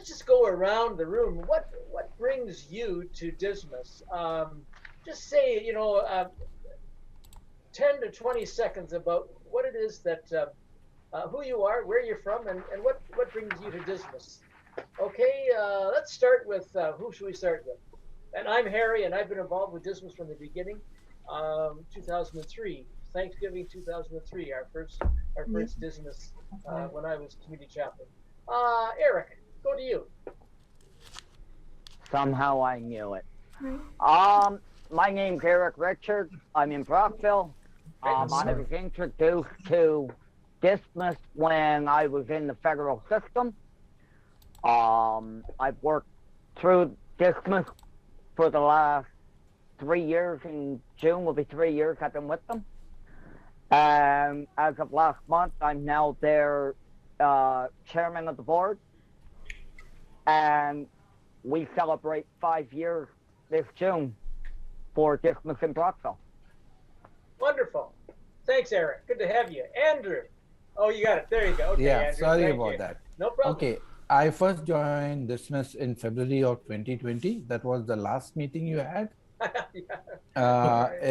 let's just go around the room. What brings you to Dismas? Just say, 10 to 20 seconds about what it is that who you are, where you're from, and what brings you to Dismas. Okay, let's start with who should we start with? And I'm Harry, and I've been involved with Dismas from the beginning. 2003, Thanksgiving 2003, our first Dismas when I was community chaplain. Eric, go to you. Somehow I knew it. My name's Eric Richard. I'm in Brockville. I was introduced to Dismas when I was in the federal system. I've worked through Dismas for the last 3 years. In June will be 3 years I've been with them. As of last month, I'm now their chairman of the board. And we celebrate 5 years this June for Dismas in Brockville. Wonderful. Thanks, Eric. Good to have you. Andrew. Oh, you got it. There you go. Okay, Yeah, Andrew, sorry thank about you. that. No problem. Okay, I first joined Dismas in February of 2020. That was the last meeting you had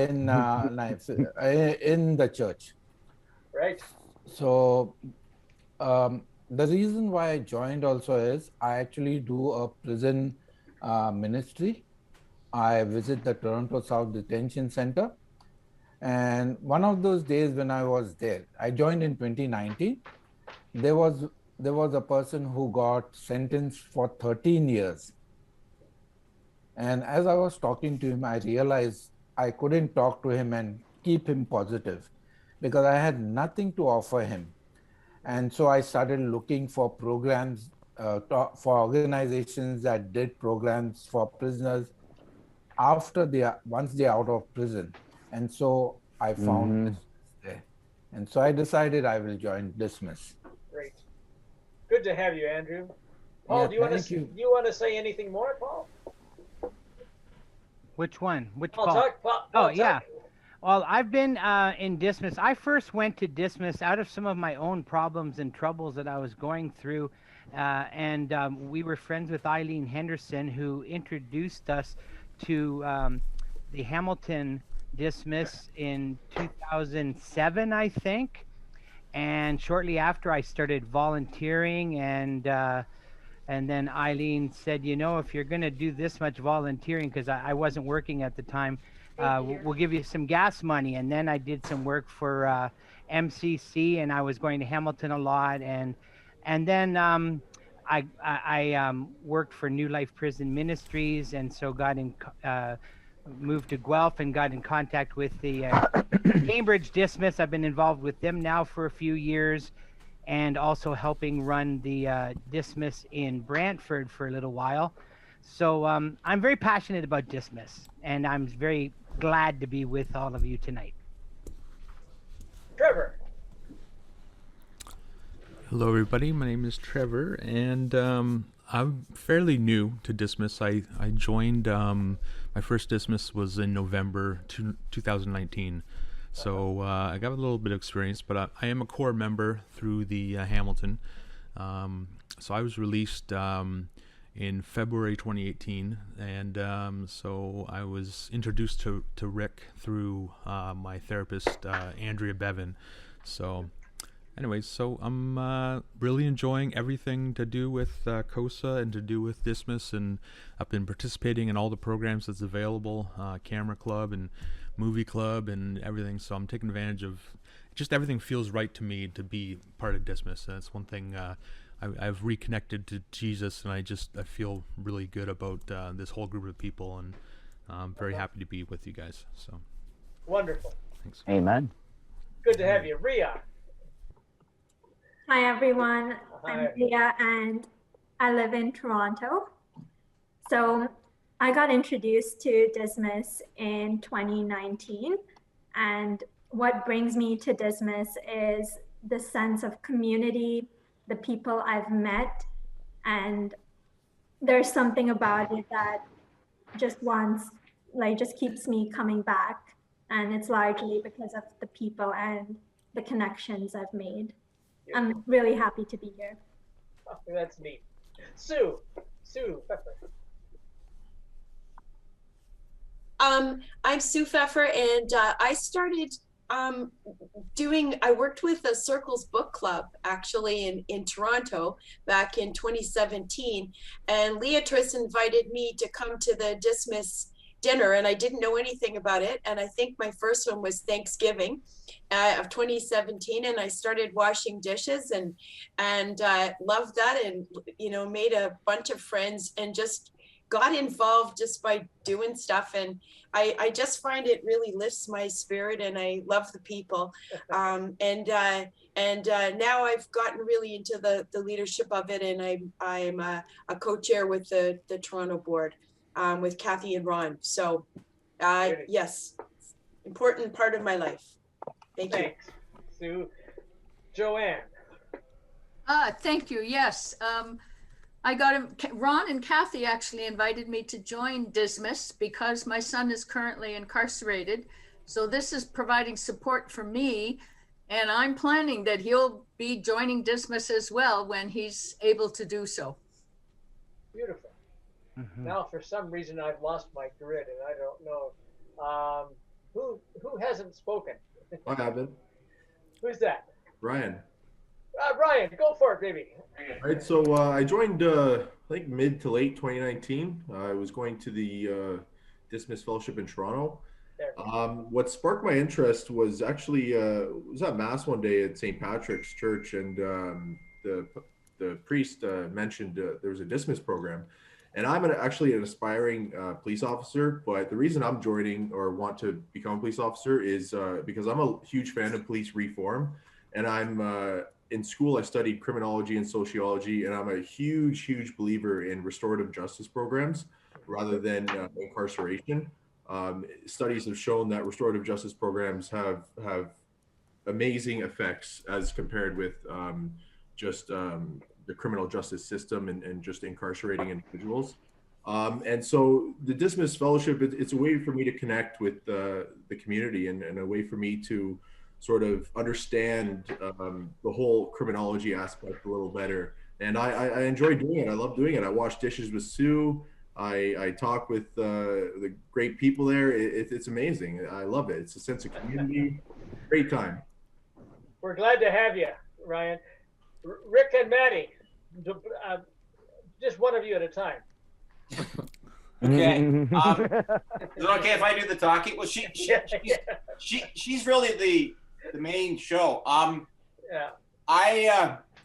in the church. Right. So the reason why I joined also is I actually do a prison ministry. I visit the Toronto South Detention Center. And one of those days when I was there, I joined in 2019. There was a person who got sentenced for 13 years. And as I was talking to him, I realized I couldn't talk to him and keep him positive because I had nothing to offer him. And so I started looking for programs, for organizations that did programs for prisoners once they're out of prison. And so I found Dismas there. And so I decided I will join Dismas. Great. Good to have you, Andrew. Paul, Yeah, do you want to say anything more, Paul? Which one? Paul? Paul, yeah. Well, I've been in Dismas. I first went to Dismas out of some of my own problems and troubles that I was going through. And we were friends with Eileen Henderson, who introduced us to the Hamilton Dismas in 2007, I think. And shortly after, I started volunteering, and then Eileen said, if you're going to do this much volunteering, because I wasn't working at the time, we'll give you some gas money. And then I did some work for MCC, and I was going to Hamilton a lot. And then I worked for New Life Prison Ministries, and so moved to Guelph and got in contact with the Cambridge Dismas. I've been involved with them now for a few years, and also helping run the Dismas in Brantford for a little while. So I'm very passionate about Dismas, and I'm very glad to be with all of you tonight. Trevor. Hello, everybody. My name is Trevor, and I'm fairly new to Dismas. I joined, my first Dismas was in November 2019. So I got a little bit of experience, but I am a core member through the Hamilton. So I was released in February 2018, and so I was introduced to Rick through my therapist, Andrea Bevan. So anyways, so I'm really enjoying everything to do with COSA and to do with Dismas, and I've been participating in all the programs that's available, Camera Club and Movie Club and everything. So I'm taking advantage of just everything. Feels right to me to be part of Dismas. And that's one thing. I've reconnected to Jesus, and I feel really good about this whole group of people, and I'm very happy to be with you guys. So wonderful. Thanks. Amen. Good to have you. Ria. Hi, everyone. Hi. I'm Ria, and I live in Toronto. So I got introduced to Dismas in 2019. And what brings me to Dismas is the sense of community, the people I've met, and there's something about it that just keeps me coming back. And it's largely because of the people and the connections I've made. I'm really happy to be here. Oh, that's neat. Sue Pfeffer. I'm Sue Pfeffer, and I started I worked with the Circles Book Club actually in Toronto back in 2017. And Leatrice invited me to come to the Dismas dinner, and I didn't know anything about it. And I think my first one was Thanksgiving of 2017. And I started washing dishes and loved that, and, you know, made a bunch of friends and just got involved just by doing stuff. And I just find it really lifts my spirit, and I love the people. And now I've gotten really into the leadership of it, and I'm a co-chair with the Toronto board with Kathy and Ron. So yes, important part of my life. Thank you. Thanks, Sue. Joanne. Thank you. Yes. Ron and Kathy actually invited me to join Dismas because my son is currently incarcerated. So this is providing support for me, and I'm planning that he'll be joining Dismas as well when he's able to do so. Beautiful. Now, for some reason, I've lost my grid, and I don't know. Who hasn't spoken? I haven't. Who's that? Ryan. Ryan, go for it, baby. All right, so I joined, I think, mid to late 2019. I was going to the Dismas Fellowship in Toronto. What sparked my interest was actually was at Mass one day at St. Patrick's Church, and the priest mentioned there was a Dismas program. And I'm actually an aspiring police officer, but the reason I'm joining or want to become a police officer is because I'm a huge fan of police reform, and I'm in school, I studied criminology and sociology, and I'm a huge believer in restorative justice programs rather than incarceration. Studies have shown that restorative justice programs have amazing effects as compared with just the criminal justice system and just incarcerating individuals. And so the Dismas Fellowship, it's a way for me to connect with the community and a way for me to sort of understand the whole criminology aspect a little better. And I enjoy doing it. I love doing it. I wash dishes with Sue. I talk with the great people there. It's amazing. I love it. It's a sense of community. Great time. We're glad to have you, Ryan. Rick and Maddie, just one of you at a time. Okay. Is it okay if I do the talking? Well, she's really the main show. I've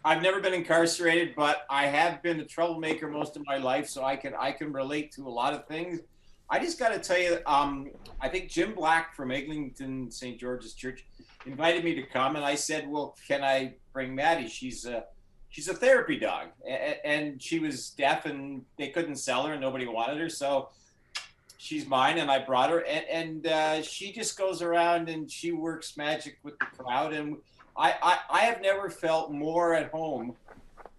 never been incarcerated, but I have been a troublemaker most of my life, so I can relate to a lot of things. I just got to tell you, I think Jim Black from Eglinton St. George's Church invited me to come, and I said, well, can I bring Maddie? She's a therapy dog, and she was deaf, and they couldn't sell her, and nobody wanted her, so she's mine, and I brought her, and she just goes around and she works magic with the crowd, and I have never felt more at home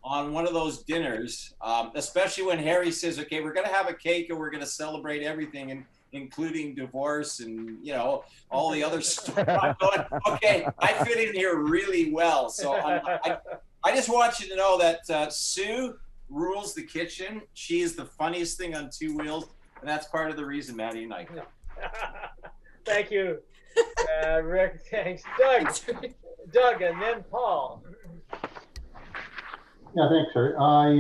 on one of those dinners, especially when Harry says, okay, we're going to have a cake and we're going to celebrate everything, and including divorce and, you know, all the other stuff. I'm going, okay, I fit in here really well. So I just want you to know that Sue rules the kitchen. She is the funniest thing on two wheels, and that's part of the reason Maddie and I come. Thank you, Rick. Thanks. Doug, and then Paul. Yeah, thanks, Harry. I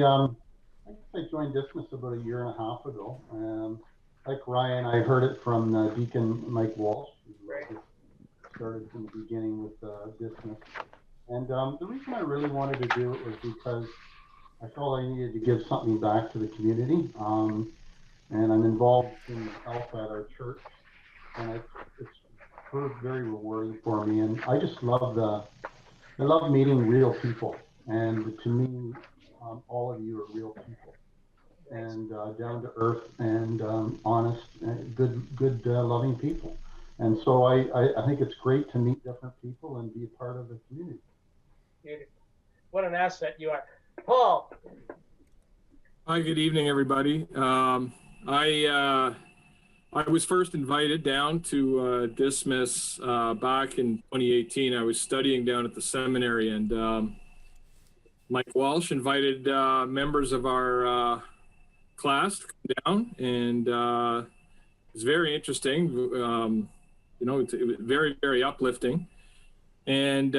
joined Dismas about a year and a half ago. Like Ryan, I heard it from Deacon Mike Walsh, who started from the beginning with Dismas. And the reason I really wanted to do it was because I felt I needed to give something back to the community. And I'm involved in health at our church, and it's proved very rewarding for me. And I just love I love meeting real people. And to me, all of you are real people, and down to earth and honest, and good, loving people. And so I think it's great to meet different people and be a part of the community. Beautiful. What an asset you are. Paul. Hi, good evening, everybody. I was first invited down to Dismas back in 2018. I was studying down at the seminary, and Mike Walsh invited members of our class to come down, and it was very interesting. You know, it was very, very uplifting. And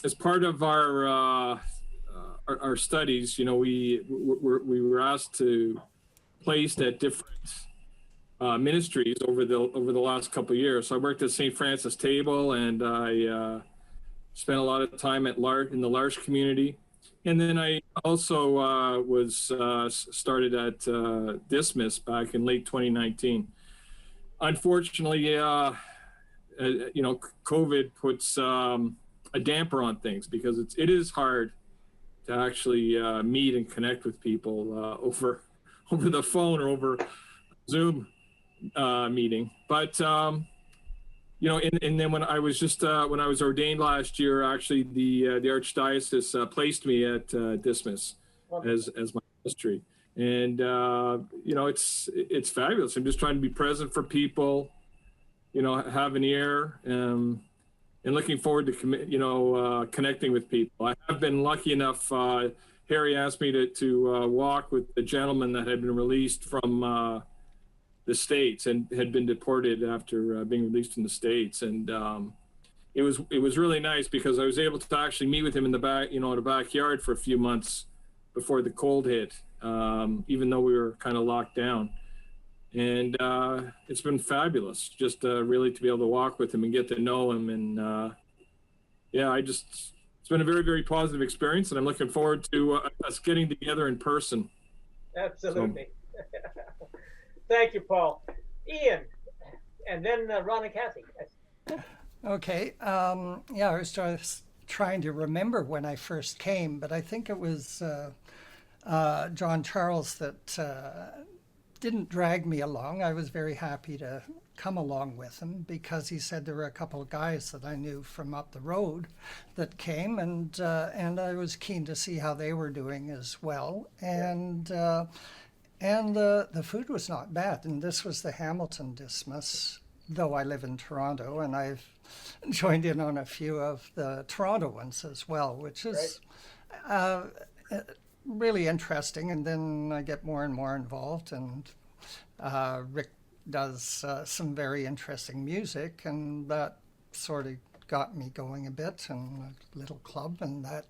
as part of our studies, you know, we were asked to placed at different ministries over the last couple of years. So I worked at St. Francis Table, and I spent a lot of time in the L'Arche community. And then I also started at Dismas back in late 2019. Unfortunately, you know, COVID puts a damper on things, because it is hard to actually meet and connect with people over the phone or over Zoom meeting. But you know, and then when I was ordained last year, actually the Archdiocese placed me at Dismas as my ministry, and you know, it's fabulous. I'm just trying to be present for people, you know, have an ear, and looking forward to connecting with people. I have been lucky enough. Harry asked me to walk with the gentleman that had been released from the States and had been deported after being released from the States. And it was really nice, because I was able to actually meet with him in the back, you know, in the backyard for a few months before the cold hit, even though we were kind of locked down. And it's been fabulous just really to be able to walk with him and get to know him. And yeah, it's been a very, very positive experience, and I'm looking forward to us getting together in person. Absolutely. So. Thank you, Paul. Ian, and then Ron and Kathy. Okay. Yeah, I was just trying to remember when I first came, but I think it was John Charles that didn't drag me along. I was very happy to come along with him, because he said there were a couple of guys that I knew from up the road that came, and I was keen to see how they were doing as well. And the food was not bad. And this was the Hamilton Dismas, though I live in Toronto, and I've joined in on a few of the Toronto ones as well, which is really interesting. And then I get more and more involved, and Rick does some very interesting music, and that sort of got me going a bit, and a little club, and that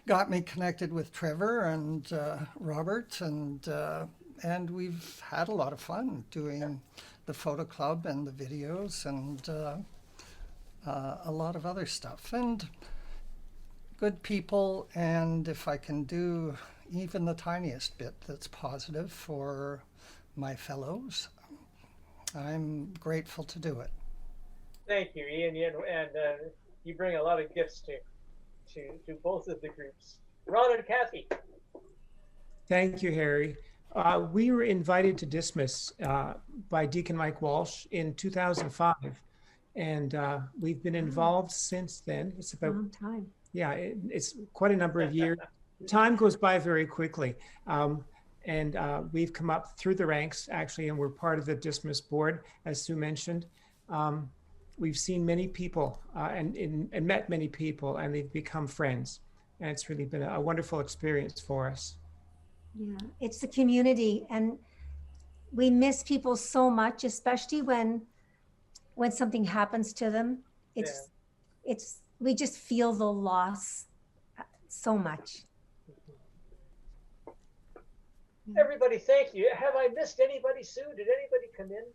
got me connected with Trevor and Robert, and we've had a lot of fun doing the photo club and the videos, and a lot of other stuff, and good people. And if I can do even the tiniest bit that's positive for my fellows, I'm grateful to do it. Thank you, Ian, and you bring a lot of gifts to both of the groups. Ron and Kathy. Thank you, Harry. We were invited to Dismas by Deacon Mike Walsh in 2005, and we've been involved since then. It's about a long time. Yeah, it's quite a number of years. Time goes by very quickly. And we've come up through the ranks, actually, and we're part of the Dismas board, as Sue mentioned. We've seen many people and met many people, and they've become friends. And it's really been a wonderful experience for us. Yeah, it's the community, and we miss people so much, especially when something happens to them. We just feel the loss so much. Everybody, thank you. Have I missed anybody, Sue? Did anybody come in?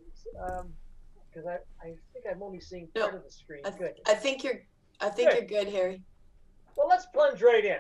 Because I think I'm only seeing part of the screen. Good. I think you're good, Harry. Well, let's plunge right in.